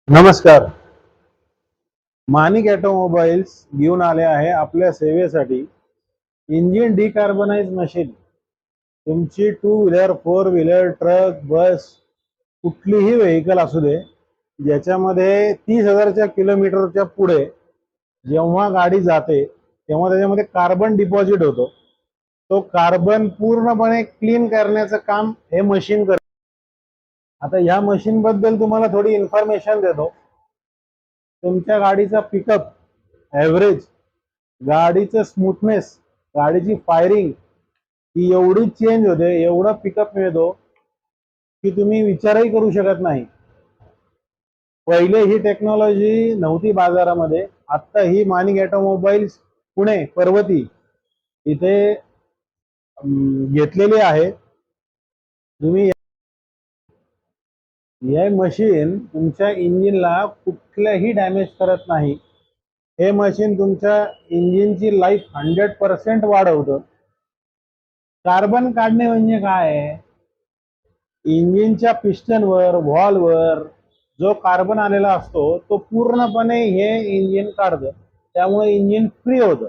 नमस्कार. माणिक ऑटोमोबाईल्स घेऊन आले आहे आपल्या सेवेसाठी इंजिन डिकार्बनाइज मशीन. तुमची two wheeler, four wheeler, truck, bus कुठलीही व्हेकल असू दे, ज्याच्यामध्ये 30,000 किलोमीटरच्या पुढे जेव्हा गाडी जाते तेव्हा त्याच्यामध्ये कार्बन डिपॉझिट होतो. तो कार्बन पूर्णपणे क्लीन करण्याचं काम हे मशीन करते. आता ह्या मशीन बद्दल तुम्हाला थोडी इन्फॉर्मेशन देतो. तुमच्या गाडीचा पिकअप, ॲव्हरेज, गाडीचं स्मूथनेस, गाडीची फायरिंग ही एवढी चेंज होते, एवढा पिकअप मिळतो की तुम्ही विचारही करू शकत नाही. पहिले ही टेक्नॉलॉजी नव्हती बाजारामध्ये. आत्ता ही माणिक ऑटोमोबाईल्स पुणे पर्वती इथे घेतलेली आहे. तुम्ही हे मशीन तुमच्या इंजिनला कुठल्याही डॅमेज करत नाही. हे मशीन तुमच्या इंजिनची लाईफ 100% वाढवतं. कार्बन काढणे म्हणजे काय? इंजिनच्या पिस्टनवर, व्हॉल्ववर जो कार्बन आलेला असतो तो पूर्णपणे हे इंजिन काढतं. त्यामुळे इंजिन फ्री होतं.